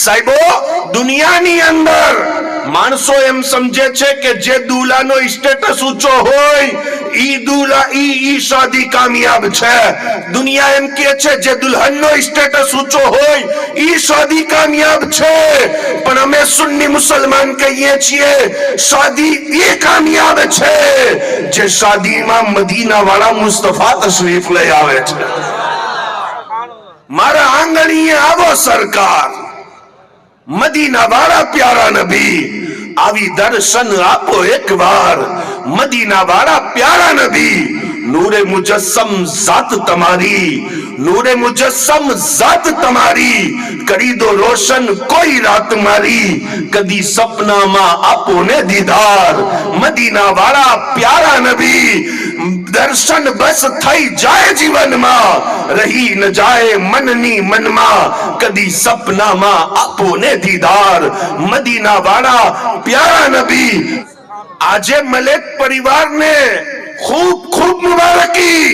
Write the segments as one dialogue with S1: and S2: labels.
S1: સાહેબો, દુનિયાની અંદર માણસો એમ સમજે છે કે જે દુલ્હાનો સ્ટેટસ ઊંચો હોય ઈ દુલ્હા ઈ શાદી કામયાબ છે. દુનિયા એમ કહે છે જે દુલ્હનનો સ્ટેટસ ઊંચો હોય ઈ શાદી કામયાબ છે. પણ અમે સુન્ની મુસલમાન કહીએ છીએ શાદી ઈ કામયાબ છે જે શાદીમાં મદીના વાળા મુસ્તફા તશરીફ લઈ આવે છે. મારા આંગણીએ આવો સરકાર, મદીના વાળા પ્યારા નબી, આવી દર્શન આપો એક વાર. મદીના વાળા પ્યારા નબી, નૂરે મુજસ્સમ ઝાત તમારી, નૂરે મુજસ્સમ ઝાત તમારી, કરી દો રોશન કોઈ રાત મારી, કદી સપનામાં આપો ને દીદાર. મદીના વાળા પ્યારા નબી, દર્શન બસ થઈ જાય જીવનમાં, રહી ન જાય મનની મનમાં, કદી સપનામાં આપો ને દીદાર. મદીના વાળા પ્યારા નબી. આજે મલેક પરિવારને ખૂબ ખૂબ મુબારકી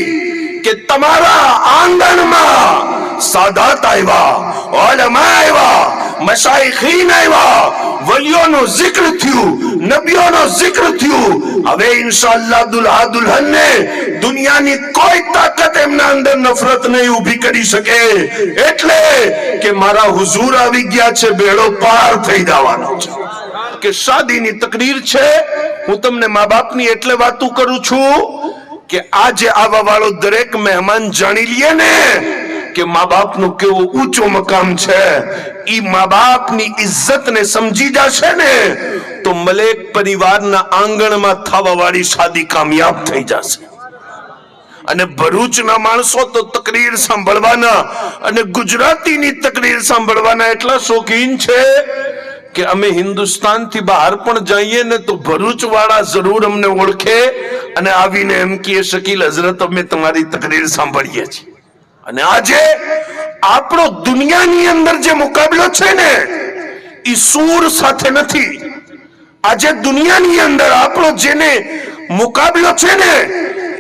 S1: કે તમારા આંગણમાં સાદાત આવ્યા, ઉલમા આવ્યા, મશાઈખીન આવ્યા, વલીઓનો zikr થયું, નબીઓનો zikr થયું. હવે ઇન્શાઅલ્લાહ દુલ્હા દુલ્હનને દુનિયાની કોઈ તાકાત એમના અંદર નફરત નહીં ઊભી કરી શકે. એટલે કે મારા હુઝુર આવી ગયા છે, બેડો પાર થઈ જવાનો છે. કે શાદીની તકરીર છે. હું તમને મા બાપની એટલે વાતું કરું છું કે આજે આવવા વાળો દરેક મહેમાન જાણી લે ને કે મા બાપનું કેવું ઊંચું મકામ છે. ઈ મા બાપની ઇજ્જતને સમજી જશે ને તો મલેક પરિવારના આંગણમાં થવા વાળી શાદી કામયાબ થઈ જશે. અને ભરૂચના માણસો તો તકરીર સાંભળવાના અને ગુજરાતીની તકરીર સાંભળવાના એટલા શોખીન છે કે અમે હિન્દુસ્તાનથી બહાર પણ જઈએ ને તો ભરૂચ વાળા જરૂર અમને ઓળખે અને આવીને એમ કહે શકીલ હઝરત અમે તમારી તકરીર સાંભળીએ છીએ. અને આજે આપણો દુનિયાની અંદર જે મુકાબલો છે ને એ સૂર સાથે નથી. આજે દુનિયાની અંદર આપણો જેને મુકાબલો છે ને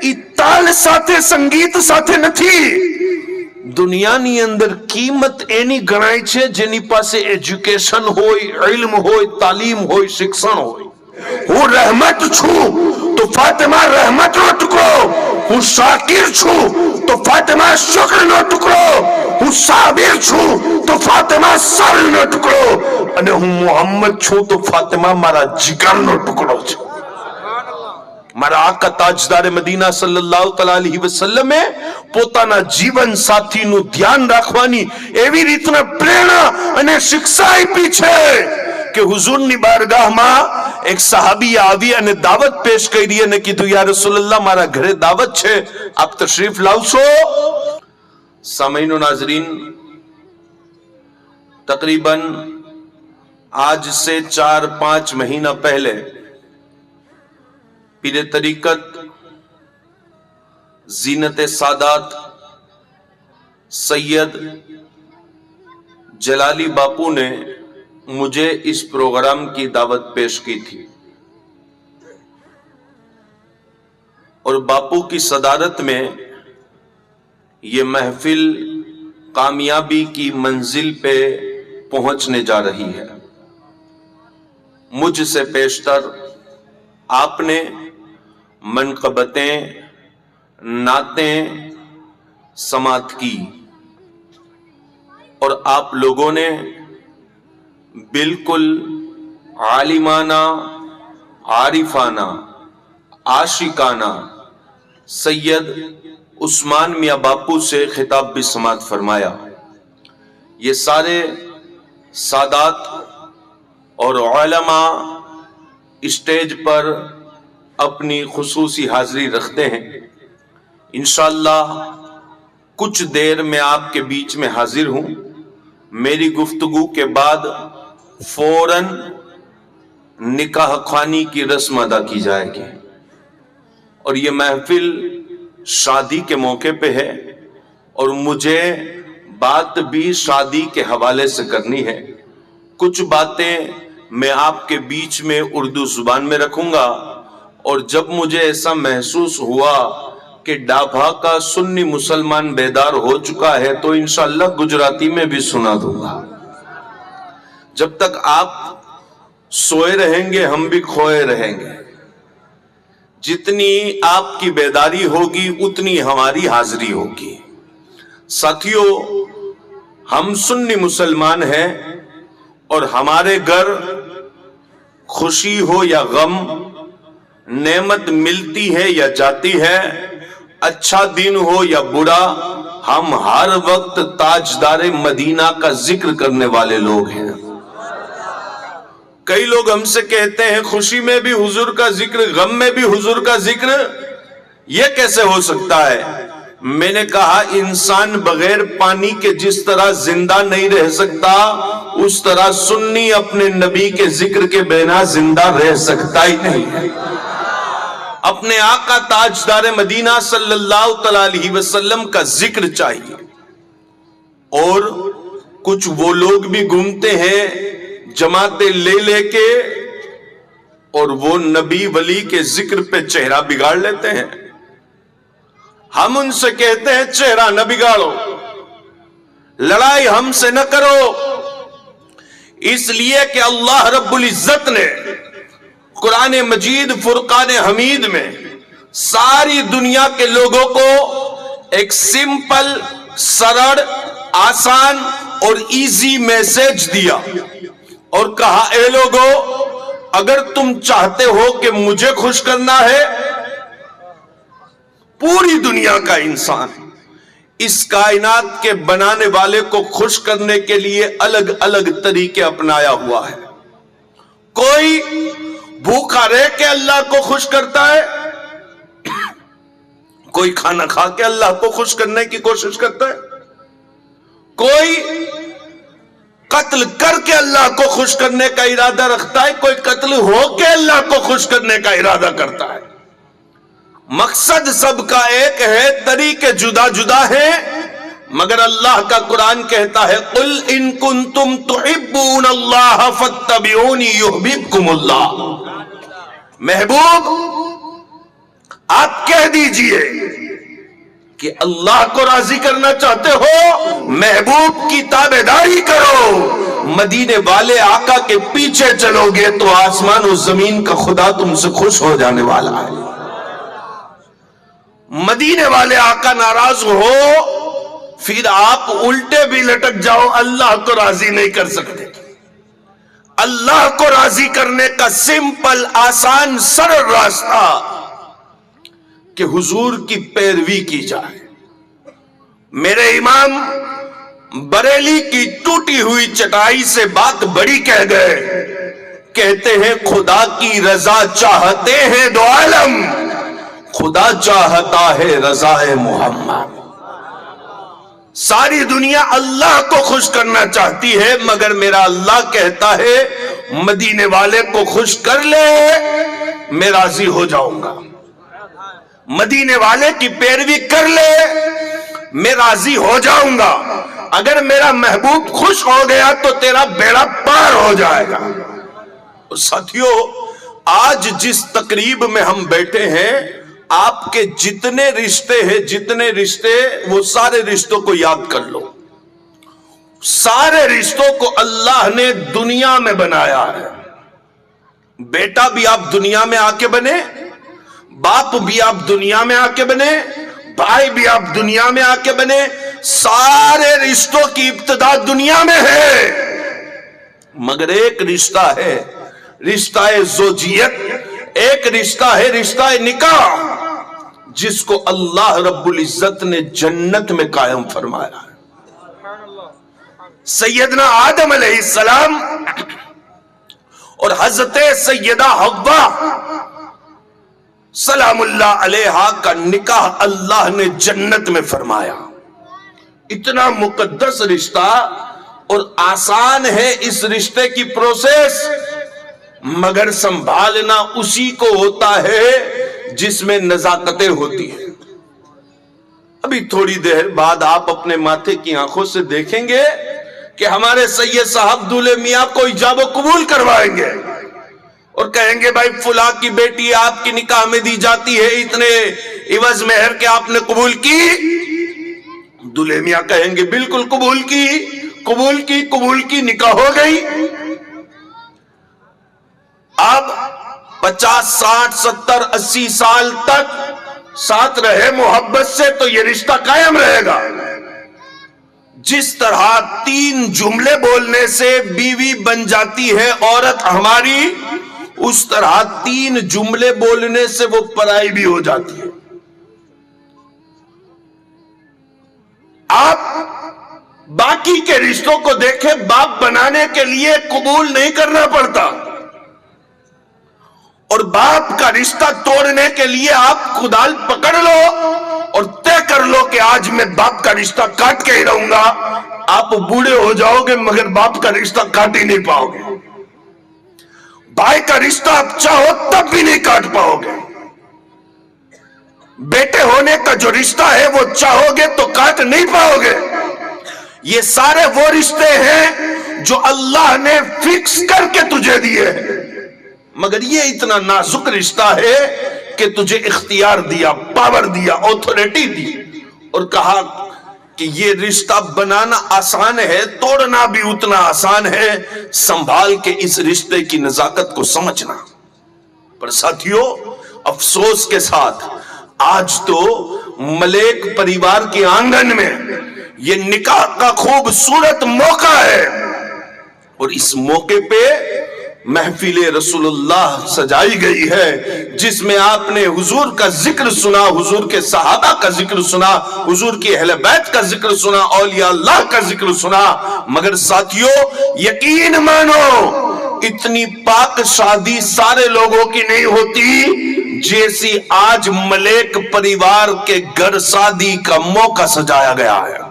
S1: એ તાલ સાથે, સંગીત સાથે નથી. દુનિયાની અંદર કિંમત એની ગણાય છે જેની પાસે એજ્યુકેશન હોય, ઇલ્મ હોય, તાલીમ હોય, શિક્ષણ હોય. હું રહેમત છું તો ફાતિમા રહેમતનો ટુકડો, હું શાકિર છું તો ફાતિમા શુક્રનો ટુકડો, હું સાબિર છું તો ફાતિમા સબ્રનો ટુકડો, અને હું મોહમ્મદ છું તો ફાતિમા મારા જીગરનો ટુકડો છે. મારા આકા તાજદારે મદીના સલ્લલ્લાહુ અલૈહિ વસલ્લમે પોતાના જીવન સાથીનું ધ્યાન રાખવાની એવી રીતના પ્રેરણા અને શિક્ષા આપી છે કે હુઝુરની બારગાહમાં એક સહાબી આવી અને દાવત પેશ કરી અને કીધું યા રસૂલલ્લાહ મારા ઘરે દાવત છે, આપ તશરીફ લાવશો? સામઈનો નાઝરીન, तकरीबन आज से 4-5 महीना पहले पीरे तरीकत जीनत सादात सैयद जलाली बापू ने मुझे इस प्रोग्राम की दावत पेश की थी और बापू की सदारत में ये महफिल कामयाबी की मंजिल पे पहुंचने जा रही है. मुझसे पेशतर आपने मनक़बतें, नातें समात की और आप लोगों ने बिल्कुल आलिमाना, आरिफाना, आशिकाना सैयद उस्मान मियां बापू से खिताब भी समात फरमाया. ये सारे सादात और उलमा स्टेज पर अपनी खुसूसी हाजिरी रखते हैं. इंशाअल्लाह कुछ देर में आपके बीच में हाजिर हूं. मेरी गुफ्तगू के बाद फौरन निकाह खानी की रस्म अदा की जाएगी और ये महफिल शादी के मौके पे है और मुझे बात भी शादी के हवाले से करनी है. कुछ बातें मैं आपके बीच में उर्दू जुबान में रखूंगा और जब मुझे ऐसा महसूस हुआ कि डाभा का सुन्नी मुसलमान बेदार हो चुका है तो इंशाअल्लाह गुजराती में भी सुना दूंगा.
S2: جب تک آپ سوئے رہیں گے ہم بھی کھوئے رہیں گے. جتنی آپ کی بیداری ہوگی اتنی ہماری حاضری ہوگی. ساتھیو، ہم سنی مسلمان ہیں اور ہمارے گھر خوشی ہو یا غم، نعمت ملتی ہے یا جاتی ہے، اچھا دن ہو یا برا، ہم ہر وقت تاجدار مدینہ کا ذکر کرنے والے لوگ ہیں. کئی لوگ ہم سے کہتے ہیں خوشی میں بھی حضور کا ذکر، غم میں بھی حضور کا ذکر، یہ کیسے ہو سکتا ہے؟ میں نے کہا انسان بغیر پانی کے جس طرح زندہ نہیں رہ سکتا، اس طرح سنی اپنے نبی کے ذکر کے بنا زندہ رہ سکتا ہی نہیں ہے. اپنے آقا تاجدار مدینہ صلی اللہ علیہ وسلم کا ذکر چاہیے. اور کچھ وہ لوگ بھی گھومتے ہیں جماعتیں لے لے کے اور وہ نبی ولی کے ذکر پہ چہرہ بگاڑ لیتے ہیں. ہم ان سے کہتے ہیں چہرہ نہ بگاڑو، لڑائی ہم سے نہ کرو، اس لیے کہ اللہ رب العزت نے قرآن مجید فرقان حمید میں ساری دنیا کے لوگوں کو ایک سمپل، سرل، آسان اور ایزی میسج دیا اور کہا اے لوگو، اگر تم چاہتے ہو کہ مجھے خوش کرنا ہے، پوری دنیا کا انسان اس کائنات کے بنانے والے کو خوش کرنے کے لیے الگ الگ طریقے اپنایا ہوا ہے. کوئی بھوکا رہ کے اللہ کو خوش کرتا ہے، کوئی کھانا کھا کے اللہ کو خوش کرنے کی کوشش کرتا ہے، کوئی قتل کر کے اللہ کو خوش کرنے کا ارادہ رکھتا ہے، کوئی قتل ہو کے اللہ کو خوش کرنے کا ارادہ کرتا ہے. مقصد سب کا ایک ہے، طریقے جدا جدا ہیں، مگر اللہ کا قرآن کہتا ہے قل ان کنتم تحبون اللہ فاتبعونی یحببکم اللہ. محبوب آپ کہہ دیجئے کہ اللہ کو راضی کرنا چاہتے ہو، محبوب کی تابعداری کرو، مدینے والے آقا کے پیچھے چلو گے تو آسمان و زمین کا خدا تم سے خوش ہو جانے والا ہے. مدینے والے آقا ناراض ہو پھر آپ الٹے بھی لٹک جاؤ، اللہ کو راضی نہیں کر سکتے. اللہ کو راضی کرنے کا سمپل، آسان، سرل راستہ کہ حضور کی پیروی کی جائے. میرے امام بریلی کی ٹوٹی ہوئی چٹائی سے بات بڑی کہہ گئے، کہتے ہیں خدا کی رضا چاہتے ہیں دو عالم، خدا چاہتا ہے رضا محمد. ساری دنیا اللہ کو خوش کرنا چاہتی ہے، مگر میرا اللہ کہتا ہے مدینے والے کو خوش کر لے میں راضی ہو جاؤں گا، مدینے والے کی پیروی کر لے میں راضی ہو جاؤں گا. اگر میرا محبوب خوش ہو گیا تو تیرا بیڑا پار ہو جائے گا. ساتھیو، آج جس تقریب میں ہم بیٹھے ہیں، آپ کے جتنے رشتے ہیں، جتنے رشتے، وہ سارے رشتوں کو یاد کر لو. سارے رشتوں کو اللہ نے دنیا میں بنایا ہے. بیٹا بھی آپ دنیا میں آ کے بنے، باپ بھی آپ دنیا میں آ کے بنے، بھائی بھی آپ دنیا میں آ کے بنے. سارے رشتوں کی ابتدا دنیا میں ہے، مگر ایک رشتہ ہے، رشتہ زوجیت، ایک رشتہ ہے رشتہ نکاح، جس کو اللہ رب العزت نے جنت میں قائم فرمایا ہے. سیدنا آدم علیہ السلام اور حضرت سیدہ حوا سلام اللہ علیہا کا نکاح اللہ نے جنت میں فرمایا. اتنا مقدس رشتہ، اور آسان ہے اس رشتے کی پروسیس، مگر سنبھالنا اسی کو ہوتا ہے جس میں نزاکتیں ہوتی ہیں. ابھی تھوڑی دیر بعد آپ اپنے ماتھے کی آنکھوں سے دیکھیں گے کہ ہمارے سید صاحب دولے میاں کو ایجاب و قبول کروائیں گے اور کہیں گے بھائی فلاں کی بیٹی آپ کی نکاح میں دی جاتی ہے، اتنے عوض مہر کے آپ نے قبول کی. دولے میاں کہیں گے بالکل قبول کی، قبول کی، قبول کی، نکاح ہو گئی. अब 50, 60, 70, 80 साल तक
S1: साथ रहे मोहब्बत से तो ये रिश्ता कायम रहेगा।
S2: जिस तरह 3 जुमले बोलने से बीवी बन जाती है औरत हमारी, उस तरह 3 जुमले बोलने से वो पराई भी हो जाती है।
S1: आप बाकी के रिश्तों को देखें, बाप बनाने के लिए कबूल नहीं करना पड़ता, और बाप का रिश्ता तोड़ने के लिए आप कुदाल पकड़ लो और तय कर लो कि आज मैं बाप का रिश्ता काट के ही रहूंगा। आप बूढ़े हो जाओगे मगर बाप का रिश्ता काट ही नहीं पाओगे। भाई का रिश्ता आप चाहो तब भी नहीं काट पाओगे। बेटे होने का जो रिश्ता है वो चाहोगे तो काट नहीं पाओगे। ये सारे वो रिश्ते हैं जो अल्लाह ने फिक्स करके तुझे दिए हैं, मगर ये इतना नाजुक रिश्ता है कि तुझे इख्तियार दिया, पावर दिया, ऑथोरिटी दी और कहा कि ये रिश्ता बनाना आसान है, तोड़ना भी उतना आसान है। संभाल के इस रिश्ते की नजाकत को समझना। पर साथियों, अफसोस के साथ आज तो मलेक परिवार के आंगन में ये निकाह का खूबसूरत मौका है, और इस मौके पे महफिले रसूलुल्लाह सजाई गई है, जिसमें आपने हुजूर का जिक्र सुना, हुजूर के सहाबा का जिक्र सुना, हुजूर की अहले बैत का जिक्र सुना, औलिया अल्लाह का जिक्र सुना। मगर साथियों, यकीन मानो इतनी पाक शादी सारे लोगों की नहीं होती जैसी आज मलेक परिवार के घर शादी का मौका सजाया गया है।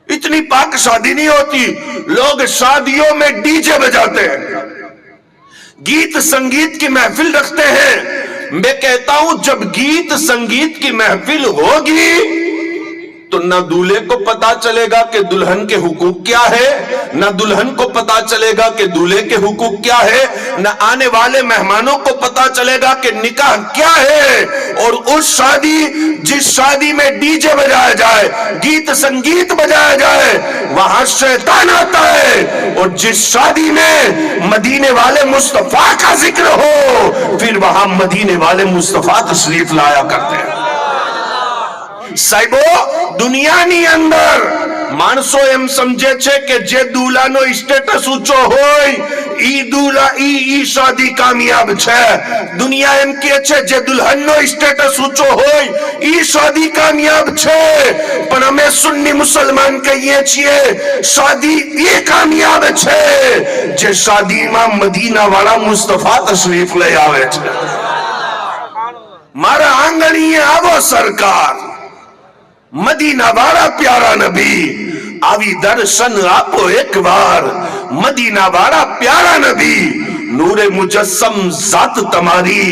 S1: इतनी पाक शादी नहीं होती। लोग शादियों में डीजे बजाते हैं, गीत संगीत की महफिल रखते हैं। मैं कहता हूं जब गीत संगीत की महफिल होगी तो न दूल्हे को पता चलेगा कि दुल्हन के हुकूक क्या है, न दुल्हन को पता चलेगा कि दूल्हे के हुकूक क्या है, न आने वाले मेहमानों को पता चलेगा कि निकाह क्या है। और उस शादी, जिस शादी में डीजे बजाया जाए, गीत संगीत बजाया जाए, वहां शैतान आता है। और जिस शादी में मदीने वाले मुस्तफा का जिक्र हो, फिर वहां मदीने वाले मुस्तफा तशरीफ लाया करते हैं। સાહેબો, દુનિયાની અંદર માણસો એમ સમજે છે કે જે દુલ્હાનો સ્ટેટસ ઊંચો હોય ઈ દુલ્હા ઈ શાદી કામયાબ છે। દુનિયા એમ કહે છે જે દુલ્હનનો સ્ટેટસ ઊંચો હોય ઈ શાદી કામયાબ છે। પણ અમે સુન્ની મુસલમાન કહીએ છીએ શાદી એ કામયાબ છે જે શાદીમાં મદીના વાળા મુસ્તફા તશરીફ લઈ આવે છે। મારા આંગણીએ આવો સરકાર, मदीना वाला प्यारा नबी, आवी दर्शन आपो एक बार। मदीना वाला प्यारा नबी, नूरे मुजस्सम जात तमारी,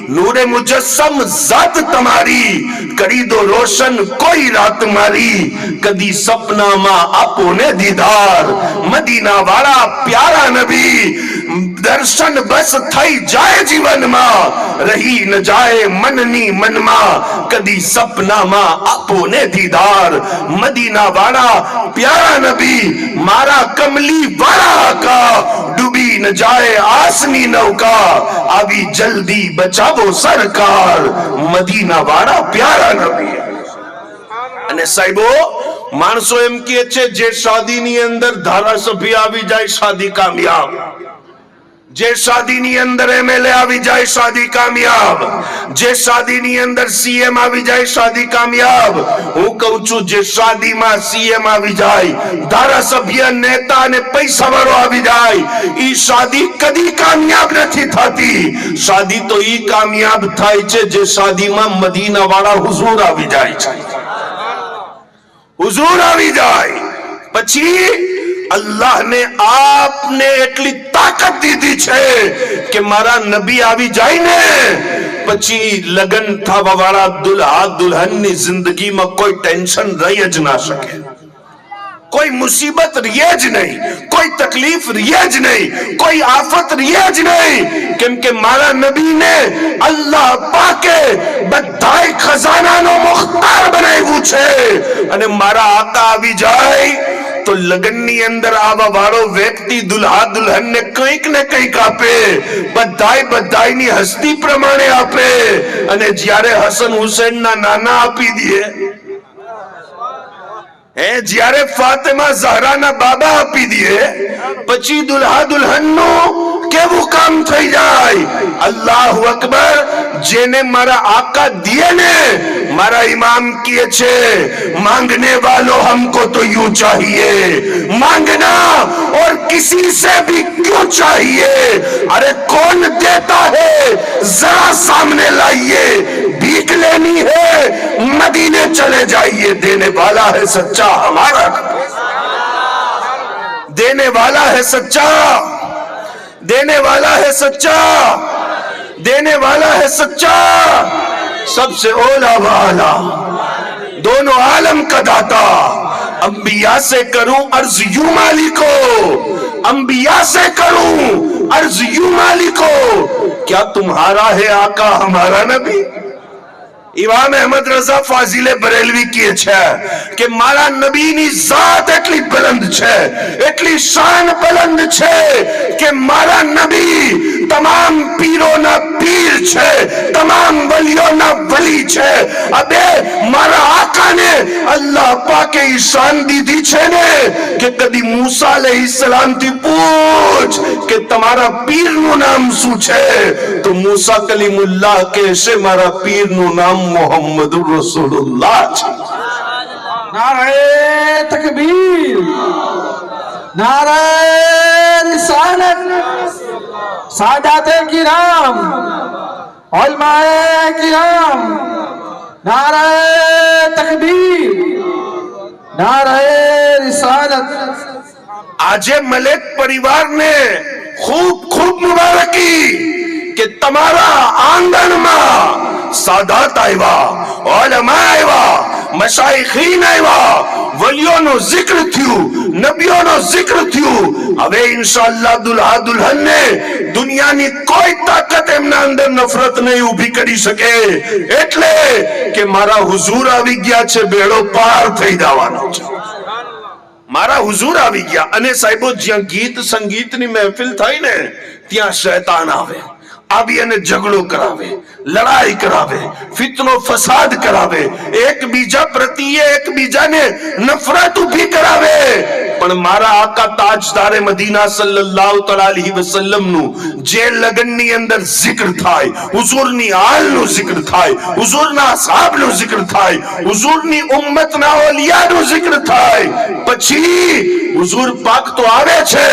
S1: नूरे मुजस्सम जात तमारी, करी दो रोशन कोई रात मारी, कदी सपना मा आपो ने दीदार। मदीना वाला प्यारा नबी, दर्शन बस थई जाए जीवन मा, रही न जाए मननी मनमा, कदी सपना मा आपो ने दीदार। मदीना वाला प्यारा नबी, मारा कमली वाला का, डूबी न जाए आसनी नौका, अभी जल्दी बचावो सरकार। मदीना वाला प्यारा नबी। અને સાહેબો, માણસો એમ કહે છે જે શાદીની અંદર ધારાસભ્ય આવી જાય શાદી કામયાબ, જે શાદીની અંદર એમએલએ આવી જાય શાદી કામયાબ, જે શાદીની અંદર સીએમ આવી જાય શાદી કામયાબ। હું કહું છું જે શાદીમાં સીએમ આવી જાય, ધારાસભ્ય, નેતા અને પૈસાવાળો આવી જાય, ઈ શાદી કદી કામયાબ નથી થતી। શાદી તો ઈ કામયાબ થાય છે જે શાદીમાં મદીના વાળા હુઝુર આવી જાય છે। हुजूर आवी जाए પછી अल्लाह ने आपने એટલી તાકાત દીધી છે કે મારા નબી આવી જાય ને પછી લગન થવા વાળા દુલ્હા દુલ્હનની જિંદગીમાં કોઈ ટેન્શન રહી જ ના શકે, कोई मुसीबत रिए ज नहीं, कोई तकलीफ रिए ज नहीं, कोई आफत रिए ज नहीं, क्योंकि मारा नबी ने अल्लाह पाके बधाई खजाना नो मुख्तार बनाव्યું છે। અને મારા આકા આવી જાય તો લગ્નની અંદર આવા વાળો વ્યક્તિ દુલ્હા દુલ્હનને કંઈક ને કંઈક આપે, બધાયની હસ્તી પ્રમાણે આપે. અને જ્યારે હસન હુસૈનના નાના આપી દે, જ્યારે ફાતિમા ઝહરાના બાબા આપી દે, પછી દુલ્હા દુલ્હનનું કેવું કામ થઈ જાય. અલ્લાહુ અકબર. જેને મારા આકા દિए ने, મારા ઇમામ કહે છે, मांगने वालों हमको तो यूं चाहिए, मांगना और किसी से भी क्यों चाहिए. अरे कौन देता है जरा सामने लाइए, भीख लेनी है मदीने चले जाइए. देने वाला है सच्चा हमारा, देने वाला है सच्चा, देने वाला है सच्चा, देने वाला है सच्चा, सबसे ओला वाला, दोनों आलम का दाता. अंबिया से करूं अर्ज यूं मालिको, अंबिया से करूं अर्ज यूं मालिको, क्या तुम्हारा है आका हमारा नबी. इमाम अहमद रजा फाजिले बरेलवी કહે છે કે મારા નબીની ઝાત એટલી બુલંદ છે, એટલી શાન બુલંદ છે કે મારા નબી તમામ પીરોના પીર છે, તમામ વલીઓના વલી છે. અબે મારા આકાને અલ્લાહ પાકે ઈ શાન દીધી છે ને કે કદી મૂસા અલૈહિસ્સલામ થી પૂછ કે તમારા પીરનું નામ શું છે, તો મૂસા કલીમુલ્લાહ કહેશે મારા પીરનું નામ मोहम्मदुर रसूलुल्लाह.
S3: नारे तकबीर, नारे रिसालत, सादाते किराम, उलमाए किराम, नारे तकबीर, नारे रिसालत.
S1: આજે મલેક પરિવારને ખૂબ ખૂબ મુબારકી કે તમારા આંગણમાં સાદાત આવ્યા, ઉલમા આવ્યા, મશાઈખીન આવ્યા, વલીઓનો જિક્ર થયું, નબીઓનો જિક્ર થયું. હવે ઇન્શાઅલ્લાહ દુલ્હા દુલ્હનને દુનિયાની કોઈ તાકાત એમના અંદર નફરત નહીં ઊભી કરી શકે. એટલે કે મારા હુઝુર આવી ગયા છે, બેડો પાર થઈ જવાનો છે. મારા હુઝુર આવી ગયા. અને સાહેબો જ્યાં ગીત સંગીતની મહેફિલ થાય ને ત્યાં શૈતાન આવે, આવી અને ઝઘડો કરાવે, લડાઈ કરાવે, ફિતનો ફસાદ કરાવે, એકબીજા પ્રત્યે એકબીજાને નફરત ઊભી કરાવે. પણ મારા આકા તાજદારે મદીના સલ્લલ્લાહુ અલૈહિ વસલ્લમ નું જે લગનની અંદર જિક્ર થાય, હુઝુરની હાલનું જિક્ર થાય, હુઝુરના અસહાબનું જિક્ર થાય, હુઝુરની ઉમ્મતના ઓલિયાનું જિક્ર થાય, પછી હુઝુર પાક તો આવે છે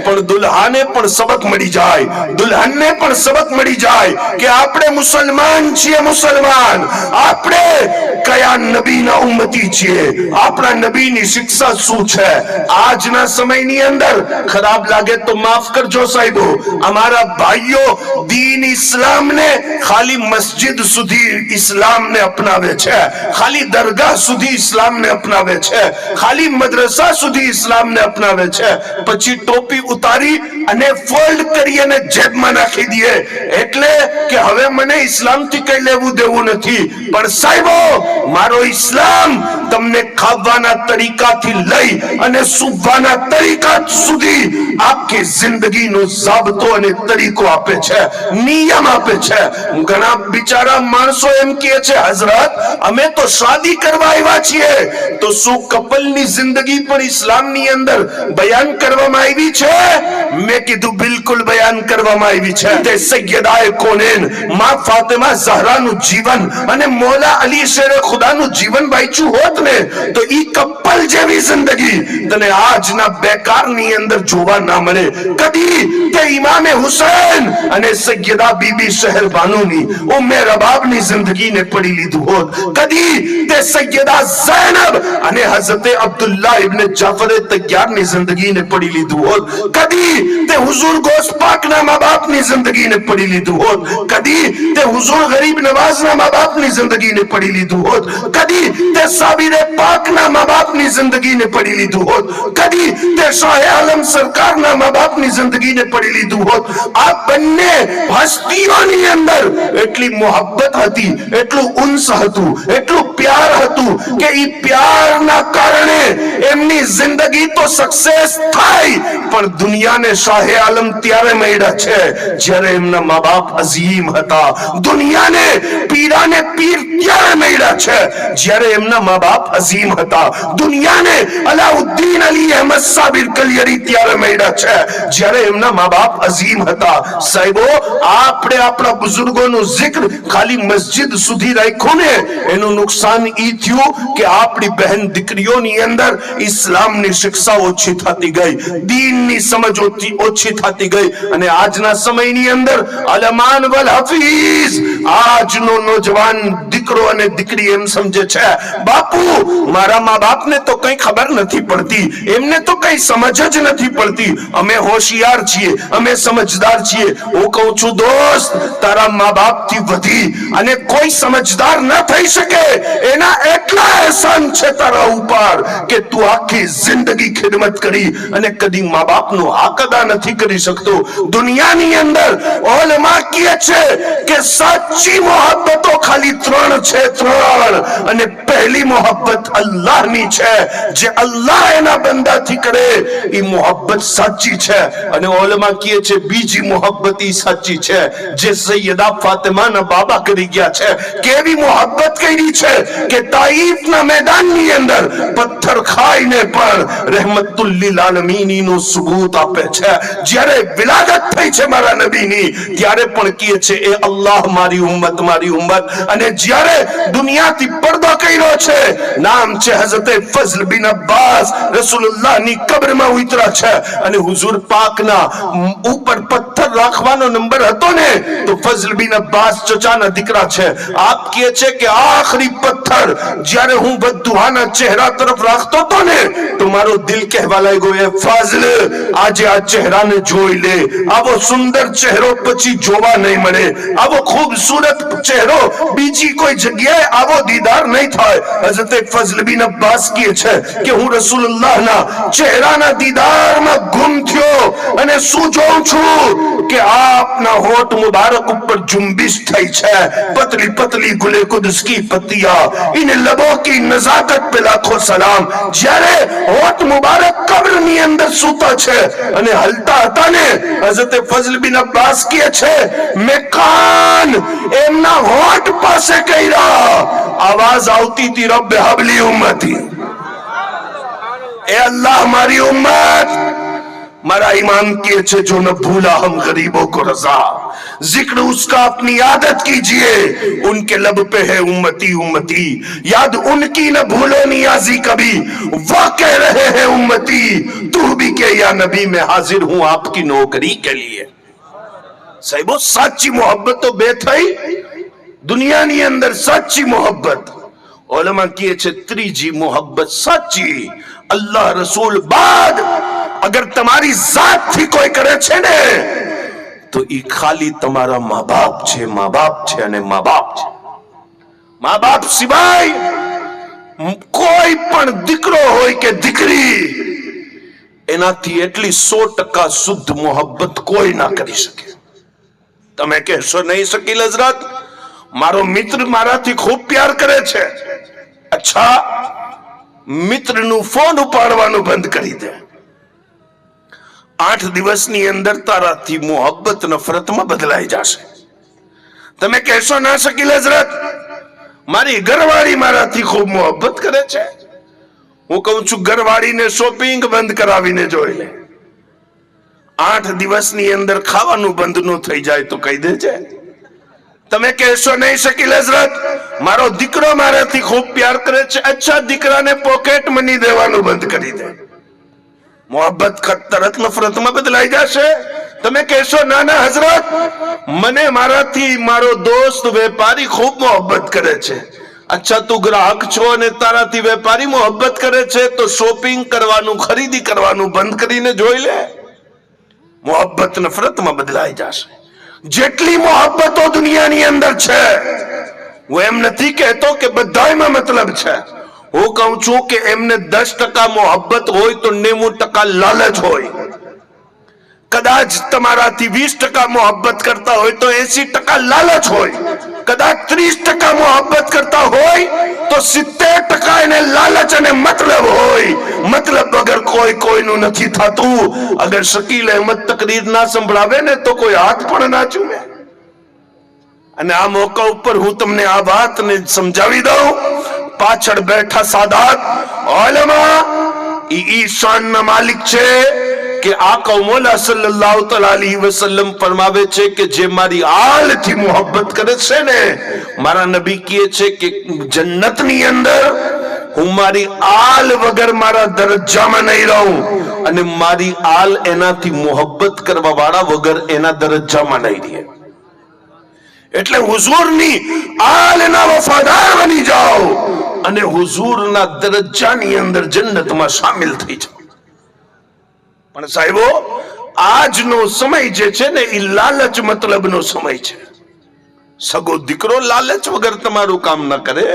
S1: પણ દુલ્હાને પણ સબક મળી જાય, દુલ્હનને પણ સબક મળી જાય કે આપણે મુસલમાન છીએ. મુસલમાન આપણે કયા નબીના ઉમ્મતી છીએ, આપણા નબીની શિક્ષા શું છે. આજના સમયની અંદર ખરાબ લાગે તો માફ કરજો સાહેબો, અમારા ભાઈઓ દીન ઇસ્લામને ખાલી મસ્જિદ સુધી ઇસ્લામને અપનાવે છે, ખાલી દરગાહ સુધી ઇસ્લામને અપનાવે છે, ખાલી મદ્રસા સુધી ઇસ્લામને અપનાવે છે, પછી ટોપી ઉતારી અને ફોલ્ડ કરી અને જેબમાં નાખી દે એટલે કે હવે મને ઇસ્લામથી કઈ લેવું દેવું નથી. પણ સાહેબો મારો ઇસ્લામ તમને ખાવાના તરીકાથી લઈ અને સૂવાના તરીકા સુધી આખી જિંદગીનો ઝાબતો અને તરીકો આપે છે, નિયમ આપે છે. ઘણા બિચારા માણસો એમ કહે છે હઝરત અમે તો શાદી કરવા આવ્યા છીએ, તો શું કપલની જિંદગી પણ ઇસ્લામની અંદર બયાન કરવામાં આવી છે? મેં કીધું બિલકુલ બયાન કરવામાં આવી છે. તે સૈયદાએ કોનેન માં ફાતિમા ઝહરાનું જીવન અને મૌલા અલી શેર ખુદાનું જીવન વાંચ્યું હોત ને તો ઈ કપલ જેવી જિંદગી તને આજના બેકારની અંદર જોવા ના મળે. કદી તે ઇમામે હુસૈન અને સૈયદા બીબી શહેરબાનુની ઉમ્મે રબાબની જિંદગીને પડી લીધું હોત, કદી તે સૈયદા ઝૈનબ અને હઝરતે અબ્દુલ્લાહ ઇબ્ન જાફર તૈયારની જિંદગીને પડી લીધું હોત, કદી તે હુઝુર ગોશ પાકના મા બાપની જિંદગીને પડી લીધું હોત, કદી તે હુઝુર ગરીબ નવાઝના મા બાપની જિંદગીને પડી લીધું હોત, કદી તે સાબિરે પાકના મા બાપની જિંદગીને પડી લીધું હોત, કદી તે શાહ આલમ સરકારના મા બાપની જિંદગીને પડી લીધું હોત. આ બંને હસ્તીઓની અંદર એટલી મોહબ્બત હતી, એટલું ઉન્સ હતું, એટલું પ્યાર હતું કે એ પ્યારના કારણે એમની જિંદગી તો સક્સેસ થાય, પણ દુનિયાને શાહે આલમ ત્યારે મળ્યા છે જ્યારે એમના મા બાપ અઝીમ હતા. દુનિયાને પીરાને પીર ત્યારે મળ્યા છે જ્યારે એમના મા બાપ અઝીમ હતા. દુનિયાને અલાઉદ્દીન અલી અહેમદ સાબિર કલિયરી ત્યારે મળ્યા છે જ્યારે એમના મા બાપ અઝીમ હતા. સાહેબો, આપણે આપણા બુઝુર્ગોનું જિક્ર ખાલી મસ્જિદ સુધી રાખ્યું ને, એનું નુકસાન ઈ થયું કે આપણી બહેન દીકરીઓની અંદર ઇસ્લામની શિક્ષા ઓછી થતી ગઈ, દીનની સમજ ઓછી થતી ગઈ, અને આજના સમયની અંદર અલમાન વલ હફીઝ, આજનો નોજવાન દીકરો અને દીકરી એમ સમજે છે બાપુ મારા મા બાપને તો કઈ ખબર નથી પડતી, એમને તો કઈ સમજ જ નથી પડતી, અમે હોશિયાર છીએ, અમે સમજદાર છીએ. હું કહું છું દોસ્ત, તારા મા બાપ થી વધી અને કોઈ સમજદાર ન થઈ શકે. એના એટલા એહસાન છે તારા ઉપર કે તું આખી જિંદગી ખિદમત કરી અને કદી મા બાપનો હક અદા નથી કરી શકતો. દુનિયાની અંદર ઓલમા કહે છે કે સાચી મોહબ્બતો ખાલી ત્રણ છે, ત્રણ, અને પહેલી મોહબ્બત અલ્લાહની છે. જે અલ્લાહ એના બંદાથી કરે એ મોહબ્બત સાચી છે, અને ઓલમા કહે છે બીજી મોહબ્બત ઈ સાચી છે જે સૈયદા ફાતિમાના બાબા કરી ગયા છે. કેવી મોહબ્બત કરી છે કે તાઈફના મેદાનની અંદર પથ્થર ખાઈને પણ રહેમતુલ લિલ આલમીન નું સબૂત આપે છે. જ્યારે વિલાદત થઈ છે મારા નબીની ત્યારે પણ કહે છે એ અલ્લાહ મારી ઉમ્મત, મારી ઉમ્મત. અને જ્યારે દુનિયાથી પડદો કર્યો છે, નામ છે હઝરત ફઝલ બિન અબ્બાસ, રસૂલુલ્લાહની કબ્રમાં ઉતરા છે, અને હુઝુર પાકના ઉપર પથ્થર રાખવાનો નંબર હતો ને તો ફઝલ બિન અબ્બાસ ચચાના દીકરા છે. આપ કહે છે કે આખરી પથ્થર જ્યારે હું બદ્દુહાના ચહેરા તરફ રાખતો હતો ને તો મારો દિલ કહેવા લાગ્યો એ ફઝલ આજે આ ચહેરાને જોઈ લે, આવો સુંદર ચહેરો પછી જોવા નહીં મળે, આવો ખૂબસૂરત ચહેરો બીજી કોઈ જગ્યાએ આવો દીદાર નહીં થાય. હઝરત ફઝલ બિન અબ્બાસ કહે છે કે હું રસૂલુલ્લાહના ચહેરાના દીદારમાં ગુમ થયો અને શું જોઉં છું કે આપના હોઠ મુબારક ઉપર जुम्बिश થઈ છે, પતલી પતલી ગુલે કુદસ કી પત્તિયા, ઇન લબો કી નઝાકત पे लाखों सलाम. જ્યારે હોઠ મુબારક કબ્રની અંદર સૂતા છે અને હલતા હતા ને, હઝરત ફઝલ બિન અબ્બાસ કહે છે મેં કાન એમના હોઠ પાસે કર્યા, આવાજ આવતી હતી રબ્બે હબલી ઉમ્મતી, ए अल्लाह मारी उम्मत. मारा ईमान के छे जो न भूला हम गरीबों को रजा, जिक्र उसका अपनी आदत कीजिए, उनके लब पे है उम्मती उम्मती, याद उनकी न भूलो नियाजी कभी, वो कह रहे हैं उम्मती तू भी के या नबी मैं हाजिर हूं आपकी नौकरी के लिए. साहिबो साची मोहब्बत तो बे थई दुनियानी अंदर साची मोहब्बत. ओलमा કહે છે ત્રીજી મોહબ્બત સાચી અલ્લાહ રસૂલ બાદ અગર તમારી જાત થી કોઈ કરે છે ને તો ઈ ખાલી તમારા મા બાપ છે, મા બાપ છે અને મા બાપ છે. મા બાપ સિવાય કોઈ પણ દીકરો હોય કે દીકરી એનાથી એટલી 100% શુદ્ધ મોહબ્બત કોઈ ના કરી શકે. તમે કહેશો નહીં શકીલ હઝરત મારો મિત્ર મારાથી ખૂબ પ્યાર કરે છે. અચ્છા, મિત્રનું ફોન ઉપાડવાનું બંધ કરી દે, 8 દિવસની અંદર તારાથી મોહબ્બત નફરતમાં બદલાઈ જશે. તમે કહેશો ના શકીલ હઝરત મારી ઘરવાળી મારાથી ખૂબ મોહબ્બત કરે છે. હું કહું છું ઘરવાળીને શોપિંગ બંધ કરાવીને જોઈ લે, 8 દિવસની અંદર ખાવાનું બંધ ન થઈ જાય તો કહી દેજે. તમે કહેશો નહીં શકીલ હઝરત મારો દીકરો મારાથી ખૂબ પ્યાર કરે છે. અચ્છા, દીકરાને પોકેટ મની દેવાનું બંધ કરી દે, મોહબ્બત તરત નફરતમાં બદલાઈ જશે. તમે કહેશો ના ના હઝરત મને મારાથી મારો દોસ્ત વેપારી ખૂબ મોહબ્બત કરે છે. અચ્છા, તું ગ્રાહક છો અને તારાથી વેપારી મોહબ્બત કરે છે તો શોપિંગ કરવાનું, ખરીદી કરવાનું બંધ કરીને જોઈ લે, મોહબ્બત નફરતમાં બદલાઈ જશે. જેટલી મોહબ્બતો દુનિયાની અંદર છે, હું એમ નથી કહેતો કે બધાયમાં મતલબ છે. હું કહું છું કે એમને 10% મોહબ્બત હોય તો 90% લાલચ હોય. કદાચ તમારાથી 20% મોહબ્બત કરતા હોય તો 80% લાલચ હોય, કદાચ 30% મોહબ્બત કરતા હોય તો 70% એને લાલચ અને મતલબ હોય. મતલબ વગર કોઈનું નથી થતું. અગર શકીલ અહેમદ તકરીર ના સંભળાવે ને તો કોઈ હાથ પણ ના ચૂમે. અને આ મોકા ઉપર હું તમને આ વાતને સમજાવી દઉં. પાછળ બેઠા સાદાત ઉલમા ઈ શાનના માલિક છે કે આકા મૌલા સલ્લલ્લાહુ તઆલા અલૈહિ વસલ્લમ ફરમાવે છે કે જે મારી આલથી મોહબ્બત કરે છે ને, મારા નબી કહે છે કે જન્નતની અંદર હું મારી આલ વગર મારા દરજ્જામાં નહીં રહું અને મારી આલ એનાથી મોહબ્બત કરવા વાળા વગર એના દરજ્જામાં નહીં રહે. એટલે હુઝુરની આલના વફાદાર બની જાઓ અને હુઝુરના દરજ્જાની અંદર જન્નતમાં શામિલ થઈ જાઓ. પણ સાહેબો, આજનો સમય જે છે ને એ લાલચ મતલબનો સમય છે. સગો દીકરો લાલચ વગર તમારું કામ ના કરે,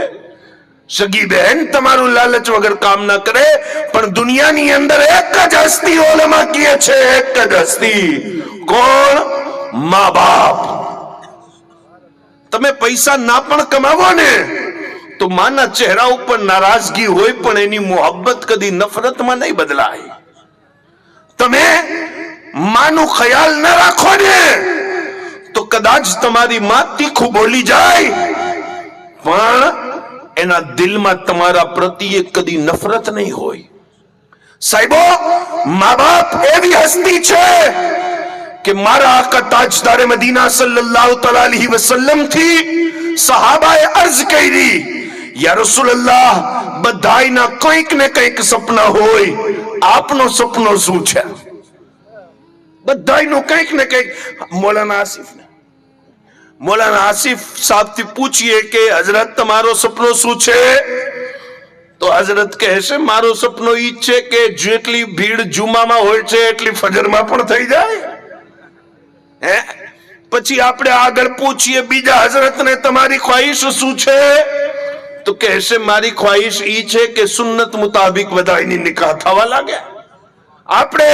S1: સગી બહેન તમારું લાલચ વગર કામ ના કરે. પણ દુનિયાની અંદર એક જ હસ્તી ઉલમા કહે છે, એક જ હસ્તી. કોણ? મા બાપ. તમે પૈસા ના પણ કમાવો ને તો માના ચહેરા ઉપર નારાજગી હોય પણ એની મોહબ્બત કદી નફરતમાં નહીં બદલાય. તમે માનું ખ્યાલ ન રાખો ને તો કદાચ તમારી માં તીખું બોલી જાય પણ એના દિલમાં તમારા પ્રત્યે કદી નફરત નહીં હોય. સાહેબો, મા બાપ એવી હસ્તી છે કે મારા આકા તાજદારે મદીના સલ્લલ્લાહુ તઆલા અલૈહિ વસલ્લમ થી સહાબાએ અર્જ કરી, યા રસૂલલ્લાહ, બધાયના કંઈક ને કંઈક સપના હોય, આપનો સપનો શું છે? બધાયનું કંઈક ને કંઈક. મૌલાના આસિફ સાહેબ થી પૂછીએ કે હજરત તમારો સપનો શું છે? તો હજરત કહે છે મારો સપનો ઈ છે કે જેટલી ભીડ જુમામાં હોય છે એટલી ફજરમાં પણ થઈ જાય. પછી આપણે આગળ પૂછીએ બીજા હજરતને, તમારી ખ્વાહિશ શું છે? તો કહેશે મારી ખ્વાહિશ ઈ છે કે સુન્નત મુતાબિક બધાયની નિકાહ થવા લાગે. આપણે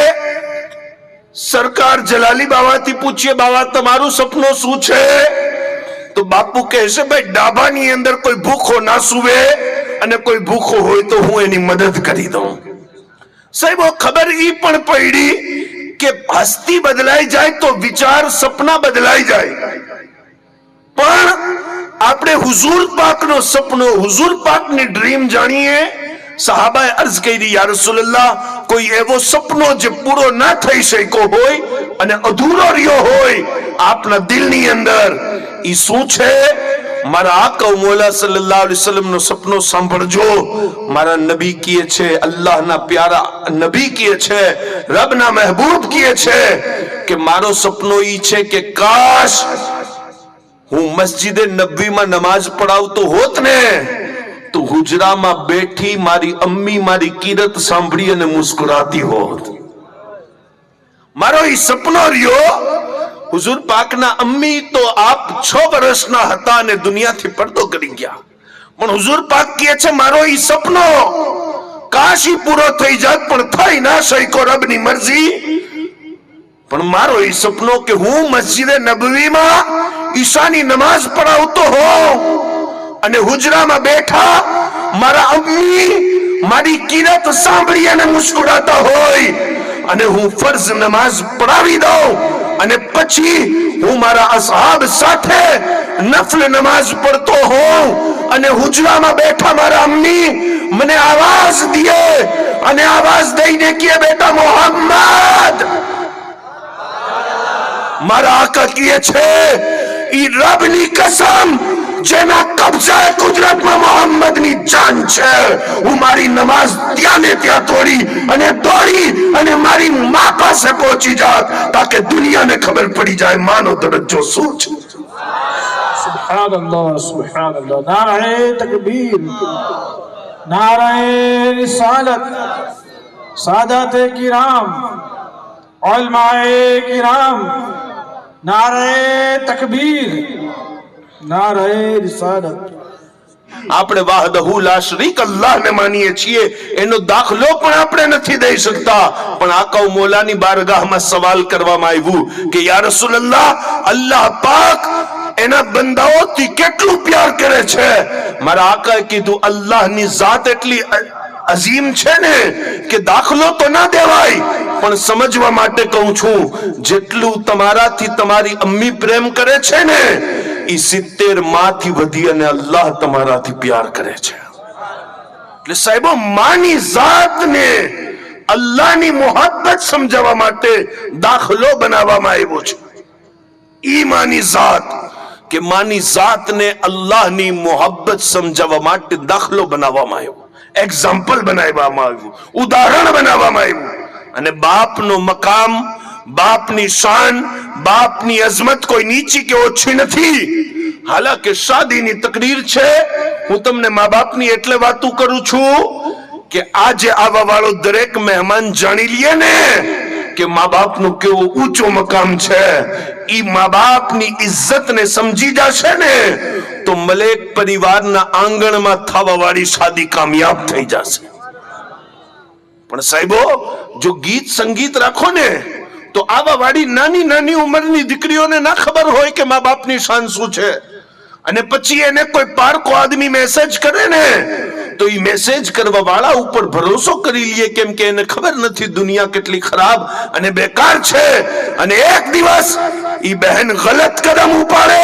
S1: સરકાર જલાલી બાવાથી પૂછીએ, બાવા તમારું સપનું શું છે? તો બાપુ કહેશે ભાઈ ડાબાની અંદર કોઈ ભૂખો ના સુવે અને કોઈ ભૂખો હોય તો હું એની મદદ કરી દઉં. સાહેબ, ખબર ઈ પણ પડી કે હસ્તી બદલાઈ જાય તો વિચાર સપના બદલાઈ જાય. પણ આપણે હુઝુર પાકનો સપનો, હુઝુર પાકની ડ્રીમ જાણીએ. સહાબાએ અર્જ કરી, યા રસૂલલ્લાહ, કોઈ એવો સપનો જે પૂરો ના થઈ શક્યો હોય અને અધૂરો રહ્યો હોય આપના દિલની અંદર, ઈ શું છે? મારા આકા મૌલા સલ્લલ્લાહુ અલૈહિ વસલ્લમ નો સપનો સાંભળજો. મારા નબી કહે છે, અલ્લાહના પ્યારા નબી કહે છે, રબના મહેબૂબ કહે છે કે મારો સપનો ઈ છે કે કાશ હું મસ્જિદે નબવીમાં નમાઝ પઢાવતો હોત ને તો હુજરામાં બેઠી મારી અમ્મી મારી કિરત સાંભળી અને મુસ્કુરાતી હોત. મારો ઈ સપનો રહ્યો. હુઝુર પાકના અમ્મી તો આપ 6 વર્ષના હતા અને દુનિયાથી પડદો કરી ગયા. પણ હુઝુર પાક કહે છે મારો ઈ સપનો કાશ ઈ પૂરો થઈ જાત પણ થઈ ના શક્યો, રબની મરજી. પણ મારો ઈ સપનો કે હું મસ્જિદે નબવીમાં ઈશાની નમાઝ પઢાવતો હોઉં અને હુજરામાં બેઠા મારા અમ્મી મારી કિરત સાંભળી અને મુસ્કુરાતા હોય અને હું ફરજ નમાઝ પઢાવી દઉં અને પછી હું મારા અસહાબ સાથે નફલ નમાઝ પડતો હોઉં અને હુજરામાં બેઠા મારા અમ્મી મને આવાજ દે અને આવાજ દઈને કહે, બેટા મોહમ્મદ. મારા આકા કહે છે, ઈ રબની કસમ જેના કબજા કુદરતમાં મોહમ્મદની જાન છે, હું મારી નમાઝ ત્યાં ને ત્યાં તોડી અને દોડી અને મારી મા પાસે પહોંચી જાત તાકે દુનિયાને ખબર પડી જાય માનો દરજ્જો શું છે.
S3: સુબહાનલ્લાહ, સુબહાનલ્લાહ. નારે તકબીર, નારે રિસાલત. સાદાતે કિરામ, ઉલમાએ કિરામ, નારે તકબીર, नारे रिसालत.
S1: આપણે વાહદહુ લા શરીક અલ્લાહને માનીએ છીએ, એનો દાખલો પણ આપણે નથી દઈ શકતા. પણ આકા મોલાની બારગાહમાં સવાલ કરવામાં આવ્યું કે યા રસૂલલ્લાહ, અલ્લાહ પાક એના બંદાઓથી કેટલું પ્યાર કરે છે? મારા આકાએ કીધું, અલ્લાહની ઝાત એટલી અઝીમ છે ને કે દાખલો તો ના દેવાય, પણ સમજવા માટે કહું છું, જેટલું તમારાથી તમારી અમ્મી પ્રેમ કરે છે ને, એ 70 માંથી વધી અને અલ્લાહ તમારાથી પ્યાર કરે છે. એટલે સાહેબો, માની ઝાતને અલ્લાહની મોહબ્બત સમજાવવા માટે દાખલો બનાવવામાં આવ્યો છે. ઈમાની ઝાત કે માની ઝાતને અલ્લાહની મોહબ્બત સમજાવવા માટે દાખલો બનાવવામાં આવ્યો, એક્ઝામ્પલ બનાવવામાં આવ્યું, ઉદાહરણ બનાવવામાં આવ્યું. અને બાપનો મકામ, બાપની શાન, બાપની અઝમત કોઈ નીચી કે ઓછી નથી. હાલાકે શાદીની તકરીર છે, હું તમને મા બાપની એટલે વાતું કરું છું કે આજે આવવા વાળો દરેક મહેમાન જાણી લે ને કે મા બાપનું કેવું ઊંચું મકામ છે. ઈ મા બાપની ઇજ્જતને સમજી જશે ને તો મલેક પરિવારના આંગણમાં થવા વાળી શાદી કામયાબ થઈ જશે. પણ સાહેબો, જો ગીત સંગીત રાખો ને તો આવા વાળી નાની નાની ઉંમરની દીકરીઓને ના ખબર હોય કે મા બાપની શાન શું છે. અને પછી એને કોઈ પારકો આદમી મેસેજ કરે ને તો એ મેસેજ કરવા વાળા ઉપર ભરોસો કરી લે, કેમ કે એને ખબર નથી દુનિયા કેટલી ખરાબ અને બેકાર છે. અને એક દિવસ ઈ બહેન ગલત કદમ ઉપાડે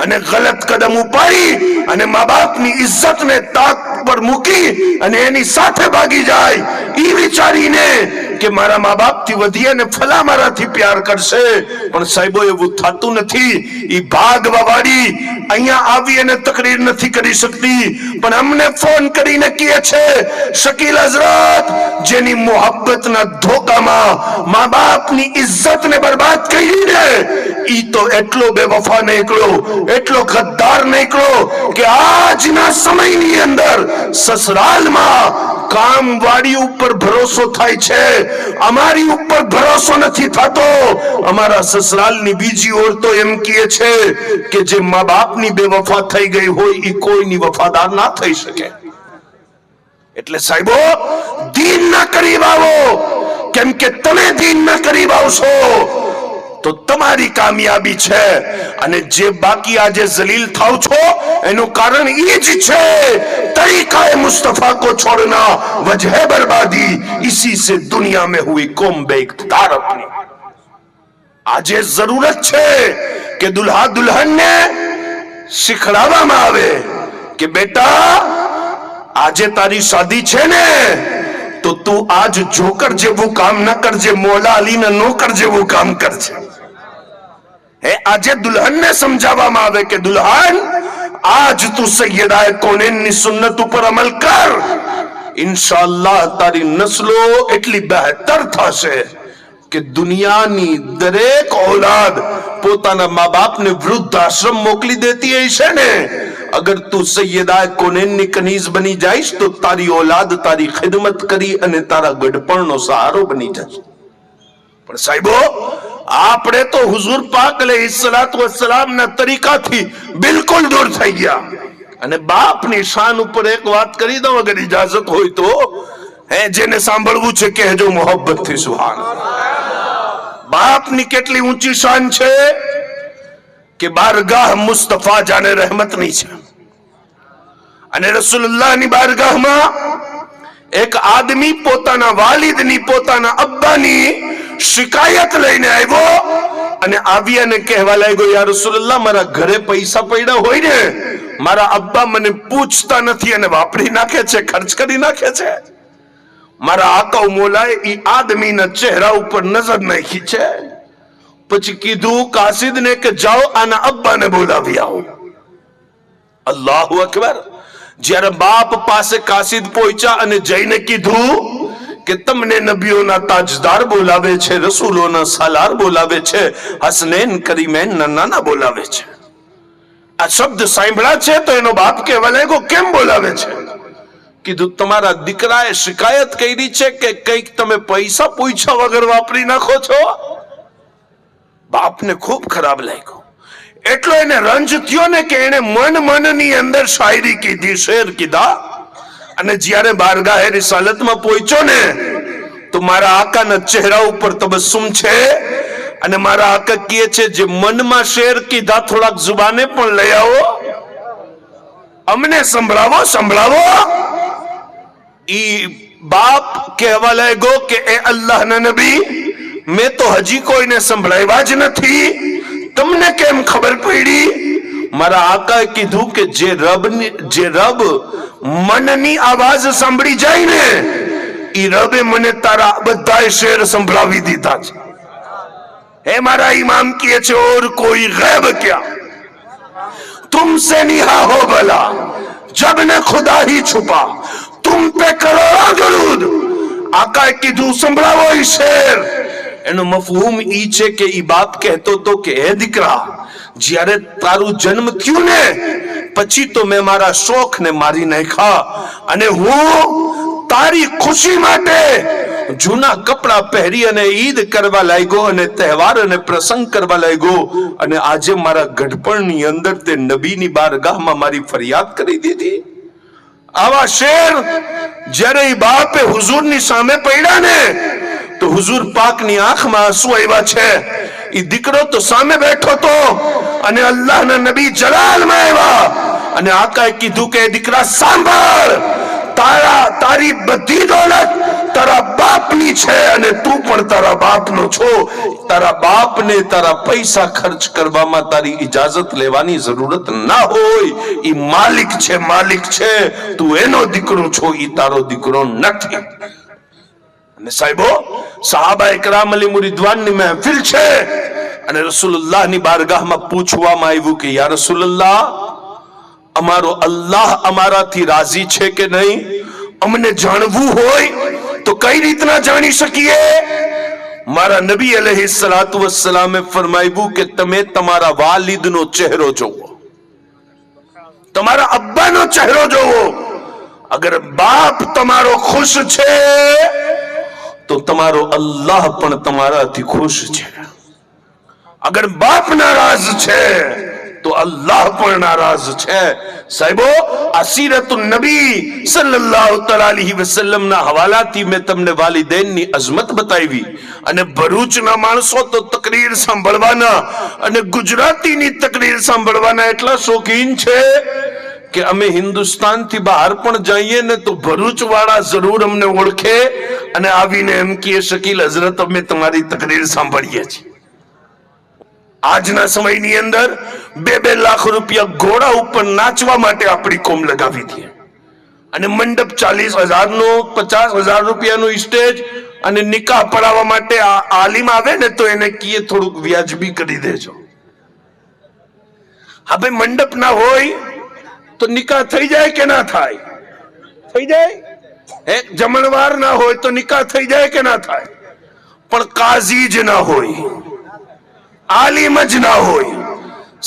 S1: અને ગલત કદમ ઉપાડી અને મા બાપની ઇજ્જતને તાક પર મૂકી અને એની સાથે ભાગી જાય, ઈ વિચારીને કે મારા મા બાપથી વધી અને ફલા મારાથી પ્યાર કરશે. પણ સાહેબો, એવું થતું નથી. ઈ ભાગવા વાળી અહીંયા આવી અને તકરીર નથી કરી શકતી, પણ અમને ફોન કરીને કહે છે, શકીલ હઝરત, જેની મોહબ્બતના ધોકામાં મા બાપની ઇજ્જતને બરબાદ કરી ને, ઈ તો એટલો બેવફા નીકળ્યો, એટલો ગદ્દાર નીકળ્યો કે આજના સમયની અંદર સસરાલમાં કામવાળી ઉપર ભરોસો થાય છે, અમારી ઉપર ભરોસો નથી થતો. અમારા સસરાલની બીજી ઓરતો એમ કહે છે કે જે મા બાપની બેવફા થઈ ગઈ હોય એ કોઈની વફાદાર ના થઈ શકે. એટલે સાહેબો, દીનના કરીબ આવો, કેમ કે તમે દીનના કરીબ આવશો તો તમારી કામયાબી છે. અને જે બાકી આજે જલીલ થાવ છો એનું કારણ એ જ છે, તરીકા मुस्तफा को छोड़ना वजह बर्बादी, इसी से दुनिया में हुई कौम बेइख्तियार अपनी. આજે જરૂરત છે કે દુલ્હા દુલ્હનને શીખડાવવામાં આવે કે બેટા, આજે તારી શાદી છે ને તો તું આજ જોકર જેવું કામ ન કરજે, મોલા અલીના નોકર જેવું કામ કરજે. આજે દુલ્હનને સમજાવવામાં આવે કે દુલ્હન, આજ તું સૈયદાએ કોનેનની સુન્નત ઉપર અમલ કર, ઇન્શાઅલ્લાહ તારી નસ્લો એટલી બહેતર થશે કે દુનિયાની દરેક औलाद પોતાના મા બાપને વૃદ્ધાશ્રમ મોકલી દેતી હશે ને, અગર તું સૈયદાએ કોનેનની કનીઝ બની જાઈશ તો તારી औलाद તારી ખિદમત કરી અને તારા ગઢપણનો સહારો બની જશે. પણ સાહેબો, આપણે તો હુઝુર પાક અલૈહિસ્સલાતુ વસ્સલામના તરીકાથી બિલકુલ દૂર થઈ ગયા. અને બાપની શાન ઉપર એક વાત કરી દઉં, અગર ઇજાઝત હોય તો, જેને સાંભળવું છે કહેજો મોહબ્બતથી. સુભાન. બાપની કેટલી ઊંચી શાન છે કે બારગાહ મુસ્તફા જાને રહેમતની છે. અને રસૂલુલ્લાહની બારગાહમાં એક આદમી પોતાના વાલિદની, પોતાના અબ્બાની શિકાયત લઈને આવ્યો અને આવી અને કહેવા લાગ્યો, યા રસૂલુલ્લાહ, મારા ઘરે પૈસા પડ્યા હોય ને, મારા અબ્બા મને પૂછતા નથી અને વાપરી નાખે છે, ખર્ચ કરી નાખે છે. મારા આકા મોલાએ ઈ આદમીના ચહેરા ઉપર નજર નાખી છે. પછી કીધું કાસિદને કે જાઓ આના અબ્બાને બોલાવી આવો. અલ્લાહુ અકબર. જ્યારે બાપ પાસે કાસિદ પહોંચ્યા અને જઈને કીધું કે તમને નબીઓના તાજદાર બોલાવે છે, રસૂલોના સાલાર બોલાવે છે, હસનૈન કરીમૈન નાના બોલાવે છે. આ શબ્દ સાંભળ્યા છે તો એનો બાપ કહેવા લાગ્યો, કેમ બોલાવે છે? કીધું તમારા દીકરાએ શિકાયત કરી છે કે કંઈક તમે પૈસા પૂછ્યા વગર વાપરી નાખો છો. બાપને ખૂબ ખરાબ લાગ્યો. એટલો એને રંજ થયો ને કે એને મનની અંદર શાયરી કીધી, શેર કીધા. અને જ્યારે બારગાહે રિસાલતમાં પહોંચ્યો ને તો મારા આકાના ચહેરા ઉપર તબસ્સુમ છે. અને મારા આકા કહે છે જે મનમાં શેર કીધા થોડાક જુબાને પણ લઈ આવો, અમને સંભળાવો સંભળાવો. ઈ બાપ કહેવા લાગ્યો કે એ અલ્લાહના નબી, મેં તો હજી કોઈને સંભળાવ્યા જ નથી, તમને કેમ ખબર પડી? મારા આકાએ કીધું કે જે રબ મનની આવાજ સાંભળી જાય ને ઈ રબે મને તારા બધા શેર સંભળાવી દીધા છે. હે મારા ઇમામ કહે છે ઓર કોઈ ગैब क्या तुमसे निहा हो भला जब ने खुदा ही छुपा तुम पे करोड़ों दरूद. આકાએ કીધું સંભળાવો ઈ શેર. એનો મફહૂમ ઈ છે કે ઈ બાપ કહેતો તો કે હે દીકરા, જ્યારે તારું જન્મ થયું ને પછી તો મેં મારા શોખને મારી નાખ્યા અને હું તારી ખુશી માટે જૂના કપડા પહેરી અને ઈદ કરવા લાગ્યો અને તહેવાર અને પ્રસંગ કરવા લાગ્યો. અને આજે મારા ગઢપણની અંદર તે નબીની બારગાહમાં મારી ફરિયાદ કરી દીધી. આવા શેર જ્યારે ઈ બાપે હુઝુરની સામે પડ્યા ને તો હુઝુર પાકની આંખમાં આંસુ આવ્યા છે. ઈ દીકરો તો સામે બેઠો તો અને અલ્લાહના નબી જલાલમાં આવ્યા અને આકાએ કીધું કે દીકરા સાંભળ, તારી બધી દોલત તારા બાપની છે અને તું પણ તારા બાપનો છો. તારા બાપને તારા પૈસા ખર્ચ કરવામાં તારી ઇજાજત લેવાની જરૂરત ના હોય. ઈ માલિક છે, માલિક છે. તું એનો દીકરો છો, ઈ તારો દીકરો નથી. અને સાહેબો, સહાબા ઇકરામ અલી રિદવાનની મહેફિલ છે અને રસૂલુલ્લાહની બારગાહમાં પૂછવામાં આવ્યું કે યા રસૂલુલ્લાહ, અમારો અલ્લાહ અમારાથી રાજી છે કે નહીં? અમને જાણવું હોય તો કઈ રીતના જાણી શકીએ? મારા નબી અલૈહિ સલાતુ વસ્સલામે ફરમાવ્યું કે તમે તમારા વાલિદનો ચહેરો જોવો, તમારા અબ્બાનો ચહેરો જોવો. અગર બાપ તમારો ખુશ છે તો તમારો અલ્લાહ પણ તમારાથી ખુશ છે. અગર બાપ નારાજ છે તો અલ્લાહ પણ નારાજ છે. સાહેબો, અસીરતુન નબી સલ્લલ્લાહુ અલૈહિ વસલ્લમ ના હવાલાથી મેં તમને વાલિદૈનની અઝમત બતાવી. અને ભરૂચના માણસો તો તકરીર સાંભળવાના અને ગુજરાતીની તકરીર સાંભળવાના એટલા શોખીન છે કે અમે હિન્દુસ્તાનથી બહાર પણ જઈએ ને તો ભરૂચ વાળા જરૂર અમને ઓળખે અને આવીને એમ કહે શકીલ હઝરત અમે તમારી તકરીર સાંભળીએ છીએ. આજના સમયની અંદર 2-2 લાખ રૂપિયા ઘોડા ઉપર નાચવા માટે આપણી કોમ લગાવી દે અને મંડપ 40,000 નો 50,000 રૂપિયાનું સ્ટેજ અને નિકાહ પડાવવા માટે આલિમ આવે ને તો એને કીએ થોડુંક વ્યાજબી કરી દેજો. હવે મંડપ ના હોય તો નિકાહ થઈ જાય કે ના થાય? થઈ જાય. એક જમણવાર ના હોય તો નિકાહ થઈ જાય કે ના થાય? પણ કાઝી જ ના હોય, આલિમ જ ના હોય,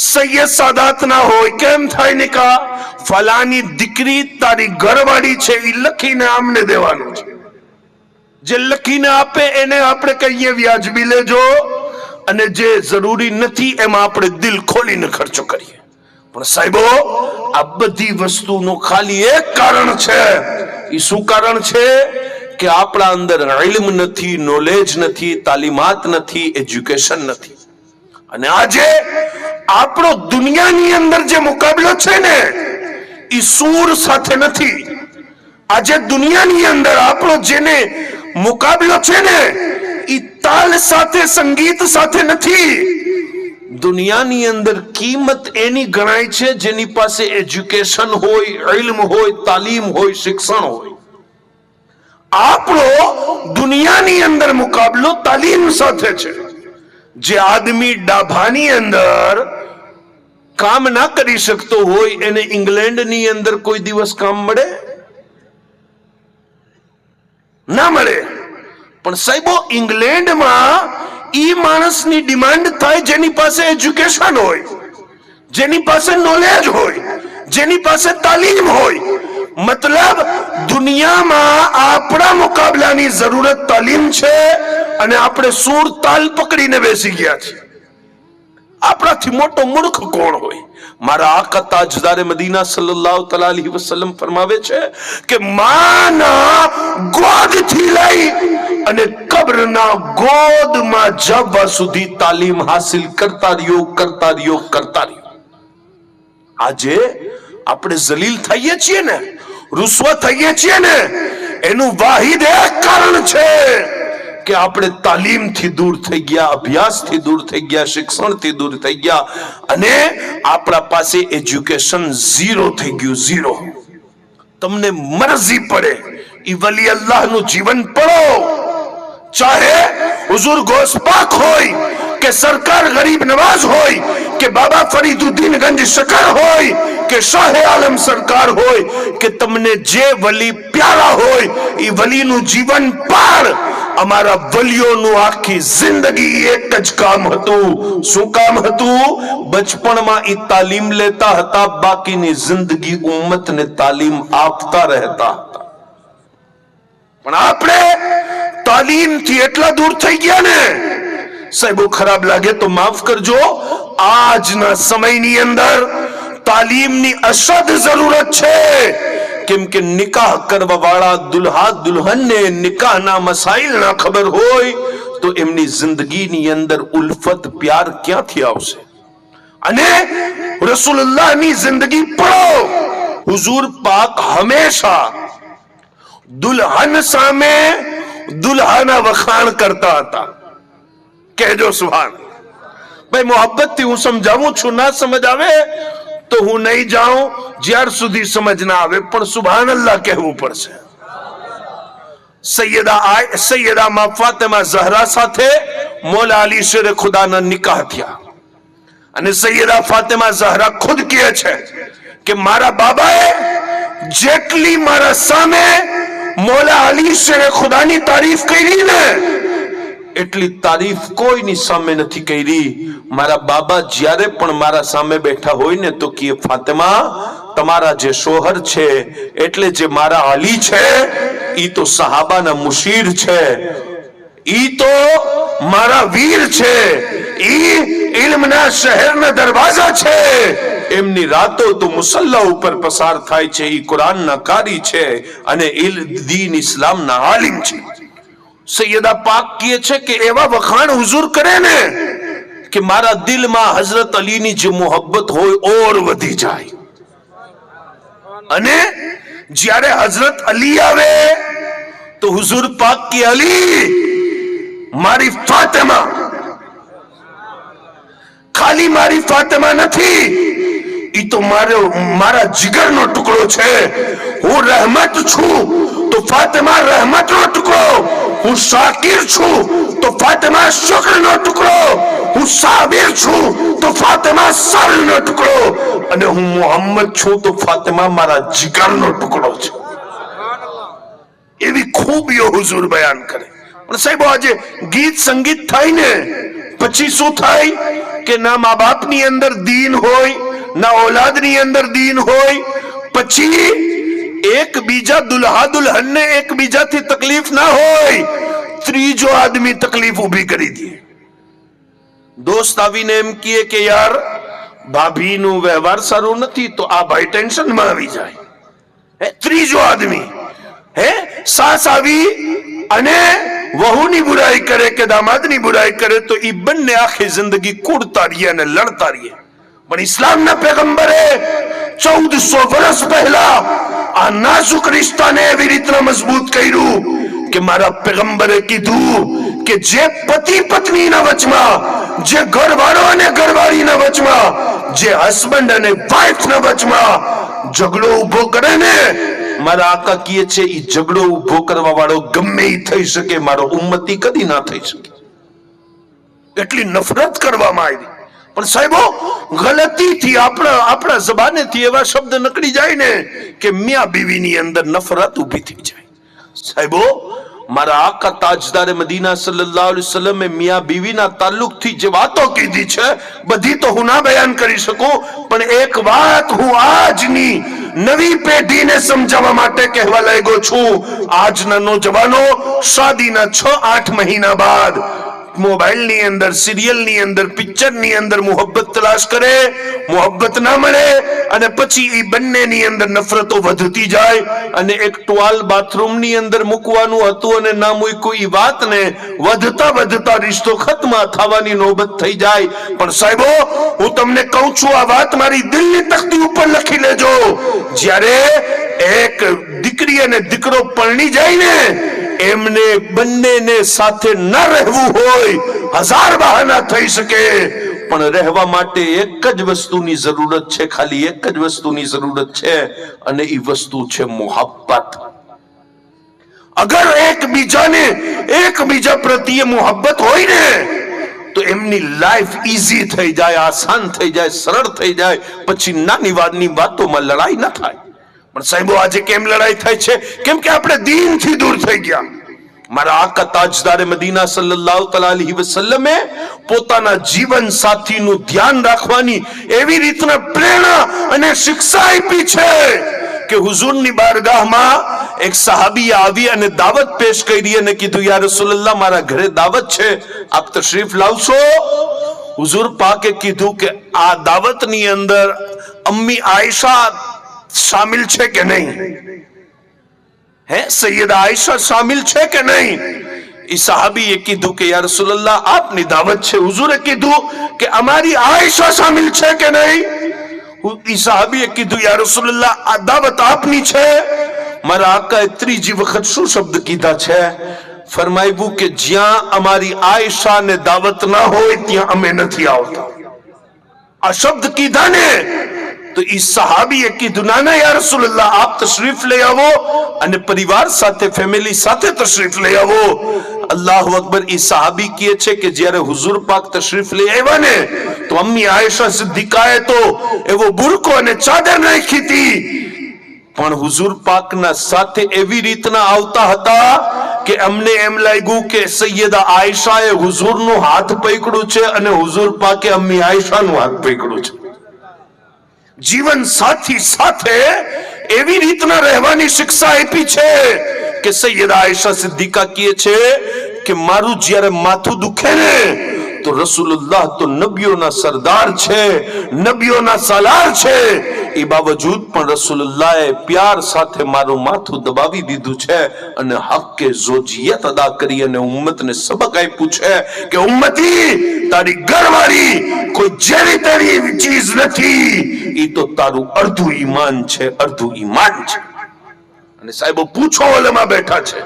S1: સૈયદ સાદાત ના હોય, કેમ થાય નિકાહ? ફલાની દીકરી તારી ઘરવાળી છે એ લખીને આમને દેવાનું છે. જે લખીને આપે એને આપણે કહીએ વ્યાજબી લેજો અને જે જરૂરી નથી એમાં આપણે દિલ ખોલીને ખર્ચો કરીએ. પણ સાહેબો, આ બધી વસ્તુનું ખાલી એક કારણ છે. એ શું કારણ છે? કે આપણા અંદર ઇલ્મ નથી, નોલેજ નથી, તાલીમાત નથી, એજ્યુકેશન નથી. અને આજે આપણો દુનિયાની અંદર જે મુકાબલો છે ને એ સૂર સાથે નથી. આજે દુનિયાની અંદર આપણો જેને મુકાબલો છે ને એ તાલ સાથે, સંગીત સાથે નથી. દુનિયાની અંદર કિંમત એની ગણાય છે જેની પાસે એજ્યુકેશન હોય, ઇલ્મ હોય, તાલીમ હોય, શિક્ષણ હોય. આપણો દુનિયાની અંદર મુકાબલો તાલીમ સાથે છે. જે આદમી ડાભાની અંદર કામ ના કરી શકતો હોય એને ઇંગ્લેન્ડની અંદર કોઈ દિવસ કામ મળે? ના મળે. પણ સાહેબો, ઇંગ્લેન્ડમાં ઈ માણસની ડિમાન્ડ થાય જેની પાસે એજ્યુકેશન હોય, જેની પાસે નોલેજ હોય, જેની પાસે તાલીમ હોય. મતલબ દુનિયામાં આપણા મુકાબલાની જરૂરત તાલીમ છે અને આપણે સૂર તાલ પકડીને બેસી ગયા છે.
S2: આપણાથી મોટો મૂર્ખ કોણ હોય? મારા આકા તાજદારે મદીના સલ્લલ્લાહુ તઆલા અલૈહિ વસલ્લમ ફરમાવે છે કે માના ગોદથી લઈ અને કબ્રના ગોદમાં જવા સુધી તાલીમ હાસિલ કરતા રહ્યો. આજે આપણે જલીલ થઈએ છીએ ને, રૂસવા થઈએ છીએ ને, એનું વાહિદ એક કારણ છે કે આપણે તાલીમથી દૂર થઈ ગયા, અભ્યાસથી દૂર થઈ ગયા, શિક્ષણથી દૂર થઈ ગયા અને આપણા પાસે એજ્યુકેશન ઝીરો થઈ ગયું. ઝીરો. તમને મરજી પડે ઈ વલી અલ્લાહનું જીવન પઢો, ચાહે હુઝુર ગોસ પાક હોય કે સરકાર ગરીબ નવાઝ હોય કે બાબા ફરીદુદ્દીન ગંજ શકર હોય કે શાહે આલમ સરકાર હોય કે તમને જે વલી પ્યારા હોય ઈ વલીનું જીવન પાડ. અમારા વલીઓનું આખી જિંદગી એક જ કામ હતું. શું કામ હતું? બચપણમાં ઈ તાલીમ લેતા હતા, બાકીની જિંદગી ઉમ્મતને તાલીમ આપતા રહેતા હતા. પણ આપણે તાલીમથી એટલા દૂર થઈ ગયા ને સાહેબ, ખરાબ લાગે તો માફ કરજો, આજના સમયની અંદર તાલીમની અસદ જરૂરત છે. કેમ કે નિકાહ કરવા વાળા દુલ્હા દુલ્હનને નિકાહના મસાઇલ ના ખબર હોય તો એમની જિંદગીની અંદર ઉલ્ફત પ્યાર ક્યાંથી આવશે? અને રસૂલુલ્લાહની જિંદગી પઢો. હુઝુર પાક હંમેશા દુલ્હન સામે દુલ્હાના વખાણ કરતા હતા. કહેજો સુભાન. ભાઈ મોહબ્બતથી હું સમજાવું છું, ના સમજ આવે તો હું નહીં જાઉં જ્યાર સુધી સમજ ના આવે, પણ સુભાનઅલ્લાહ કહેવું પડશે. સૈયદા મા ફાતિમા ઝહરા સાથે મોલા અલી શેર ખુદાના નિકાહ થયા અને સૈયદા ફાતિમા ઝહરા ખુદ કહે છે કે મારા બાબાએ જેટલી મારા સામે મોલા અલી શેર ખુદાની તારીફ કરી ને એટલી તારીફ કોઈની સામે નથી કરી. મારા બાબા જ્યારે પણ મારા સામે બેઠા હોય ને તો કહે, ફાતિમા તમારા જે શોહર છે એટલે જે મારા અલી છે ઈ તો સહાબાના મુશીર છે, ઈ તો મારા વીર છે, ઈ ઇલ્મના શહેરના દરવાજા છે, એમની રાતો તો મુસલ્લા ઉપર પસાર થાય છે, ઈ કુરાનના કારી છે અને દીન ઇસ્લામના આલિમ છે. સૈયદા પાક કહે છે કે એવા વખાણ હુઝુર કરે ને કે મારા દિલમાં હઝરત અલીની જે મોહબ્બત હોય ઓર વધી જાય. અને જ્યારે હઝરત અલી આવે તો હુઝુર પાક કે અલી મારી ફાતિમા ખાલી મારી ફાતિમા નથી, ઈ તો મારા જીગરનો ટુકડો છે. હું રહેમત છું તો ફાતિમા રહેમતનો ટુકડો, હું શાકિર છું તો ફાતિમા શુક્રનો ટુકડો, હું સાબિર છું તો ફાતિમા સબ્રનો ટુકડો અને હું મોહમ્મદ છું તો ફાતિમા મારા જીગરનો ટુકડો છે. એવી ખૂબીઓ હુઝુર બયાન કરે. પણ સાહેબ આજે ગીત સંગીત થાય ને પછી શું થાય કે ના મા બાપની અંદર દીન હોય, ના ઓલાદની અંદર દીન હોય, પછી એકબીજા દુલ્હા દુલ્હનને એકબીજાથી તકલીફ ના હોય, ત્રીજો આદમી તકલીફ ઊભી કરી દે. દોસ્ત આવીને એમ કહે કે યાર ભાભીનું વ્યવહાર સારું નથી તો આ ભાઈ ટેન્શનમાં આવી જાય. ત્રીજો આદમી સાસ આવી અને વહુની બુરાઈ કરે કે દામાદની બુરાઈ કરે તો ઈ બંને આખી જિંદગી કૂદતા રહીએ અને લડતા રહીએ. પણ ઇસ્લામના પેગમ્બરે 1400 વર્ષ પહેલા આ નાજુક રિશ્તાને એવી રીતના મજબૂત કર્યું કે મારા પેગમ્બરે કીધું કે જે પતિ પત્નીના વચમાં, જે ઘરવાળો અને ઘરવાળીના વચમાં, જે હસબન્ડ અને વાઇફના વચમાં ઝઘડો ઉભો કરે ને, મારા આકા કહે છે ઈ ઝઘડો ઉભો કરવા વાળો ગમે ઈ થઈ શકે, મારો ઉમ્મતી કદી ના થઈ શકે. એટલી નફરત કરવામાં આવી. પણ સાહેબો ગલતીથી આપણા જબાનેથી એવા શબ્દ નીકળી જાય ને કે મિયા બીવીની અંદર નફરત ઊભી થઈ જાય. સાહેબો મારા આકા તાજદારે મદીના સલ્લલ્લાહુ અલૈહિ વસલ્લમે મિયા બીવીના તાલ્લુકથી જે વાતો કીધી છે બધી તો હું ના બયાન કરી શકું, પણ એક વાત હું આજની નવી પેઢીને સમજાવવા માટે કહેવા લાગ્યો છું. આજના નોજવાનો શાદીના 6-8 મહિના બાદ
S1: મોબાઈલ ની અંદર, સિરિયલ ની અંદર, પિક્ચર ની અંદર મોહબ્બત તલાશ કરે, મોહબ્બત ના મળે અને પછી એ બંનેની અંદર નફરતો વધતી જાય અને એક ટુવાલ બાથરૂમ ની અંદર મૂકવાનું હતું અને ના મૂક્યું એ વાતને વધતા વધતા રિશ્તો ખત્મ થવાની નોબત થઈ જાય. પણ સાહેબો, હું તમને કહું છું, આ વાત મારી દિલની તખ્તી ઉપર લખી લેજો. જ્યારે એક દીકરી અને દીકરો પરણી જાય ને, એમને બંનેને સાથે ન રહેવું હોય, હજાર બહાના થઈ શકે, પણ રહેવા માટે એક જ વસ્તુની જરૂરત છે, ખાલી એક જ વસ્તુની જરૂરત છે અને એ વસ્તુ છે મોહબ્બત. અગર એકબીજા પ્રત્યે મોહબ્બત હોય ને તો એમની લાઈફ ઈઝી થઈ જાય, આસાન થઈ જાય, સરળ થઈ જાય, પછી નાની વાતોમાં લડાઈ ન થાય. પણ સાહેબો, આજે કેમ લડાઈ થાય છે? કેમ કે આપણે દીનથી દૂર થઈ ગયા. મારા આકા તાજદારે મદીના સલ્લલ્લાહુ તઆલા અલૈહિ વસલ્લમે પોતાના જીવન સાથીનું ધ્યાન રાખવાની એવી રીતના પ્રેરણા અને શિક્ષા આપી છે કે હુઝુરની બારગાહમાં એક સહાબી આવી અને દાવત પેશ કરી અને કીધું, યા રસૂલલ્લાહ, મારા ઘરે દાવત છે, આપ તશરીફ લાવશો? હુઝુર પાકે કીધું કે આ દાવતની અંદર અમ્મી આયશા શામિલ છે કે નહીં? હે સૈયદા આયશા શામિલ છે કે નહીં? એ સહાબીએ કીધું કે યા રસૂલલ્લાહ, આપની દાવત છે. હુઝુરે કીધું કે અમારી આયશા શામિલ છે કે નહીં? એ સહાબીએ કીધું, યા રસૂલલ્લાહ, આ દાવત આપની છે. મારા આકાએ ત્રીજી વખત શું શબ્દ કીધા છે? ફરમાવ્યું કે જ્યાં અમારી આયશા ને દાવત ના હોય ત્યાં અમે નથી આવતા. આ શબ્દ કીધા ને તો ઈ સહાબીએ કીધું, ના ના યા રસૂલલ્લાહ, આપ તશરીફ લઈ આવો અને પરિવાર સાથે, ફેમિલી સાથે તશરીફ લઈ આવો. અલ્લાહુ અકબર. ઈ સહાબી કહે છે કે જ્યારે હુઝુર પાક તશરીફ લઈ આવ્યા ને તો અમ્મી આયશા સિદ્દીકાએ તો એવો બુરકો અને ચાદર નાખી હતી, પણ હુઝુર પાકના સાથે એવી રીતના આવતા હતા કે અમને એમ લાગ્યું કે સૈયદા આયશાએ હુઝુરનો હાથ પકડ્યું છે અને હુઝુર પાકે અમ્મી આયશાનો હાથ પકડ્યો છે. જીવન સાથી સાથે એવી રીતના રહેવાની શિક્ષા આપી છે કે સૈયદા આયશા સિદ્દીકા કહે છે કે મારું જ્યારે માથું દુખે ને તો રસૂલુલ્લાહ તો નબીઓના સરદાર છે, નબીઓના સાલાર છે, એ બાવજૂદ પણ રસૂલુલ્લાહે પ્યાર સાથે મારું માથું દબાવી દીધું છે અને હક્કે ઝોજિયત અદા કરી અને ઉમ્મતને સબક આપ્યું છે કે ઉમ્મતી, તારી ઘરવાળી કોઈ જેવી તેવી ચીજ નથી, એ તો તારું અડધું ઈમાન છે, અડધું ઈમાન છે. અને સાહેબો પૂછો, ઓલામાં બેઠા છે,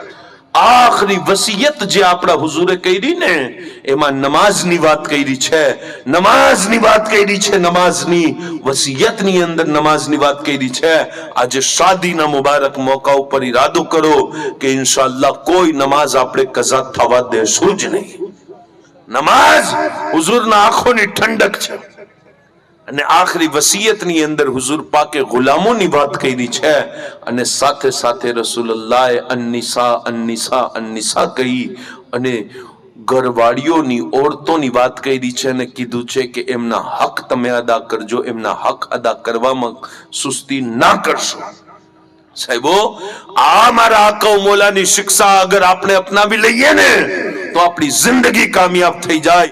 S1: આખરી વસિયત જે આપણા હુઝુરે કરી ને એમાં નમાઝની વાત કરી છે, નમાઝની વાત કરી છે, નમાઝની વસિયતની અંદર નમાઝની વાત કરી છે. આજે શાદીના મુબારક મોકા ઉપર ઈરાદો કરો કે ઇન્શાઅલ્લાહ કોઈ નમાઝ આપણે કઝા થવા દેશું જ નહીં. નમાઝ હુઝુરના આંખોની ઠંડક છે. અને આખરી વસિયતની અંદર હુઝુર પાકે ગુલામોની વાત કરી છે અને સાથે સાથે રસૂલુલ્લાહે અન્નિસા અન્નિસા અન્નિસા કહી અને ઘરવાળીઓની, ઓરતોની વાત કરી છે અને કીધું છે કે એમના હક તમે અદા કરજો, એમના હક અદા કરવામાં સુસ્તી ના કરશો. સાહેબો, આ મારા આકા મોલાની શિક્ષા અગર આપણે અપનાવી લઈએ ને તો આપણી જિંદગી કામયાબ થઈ જાય.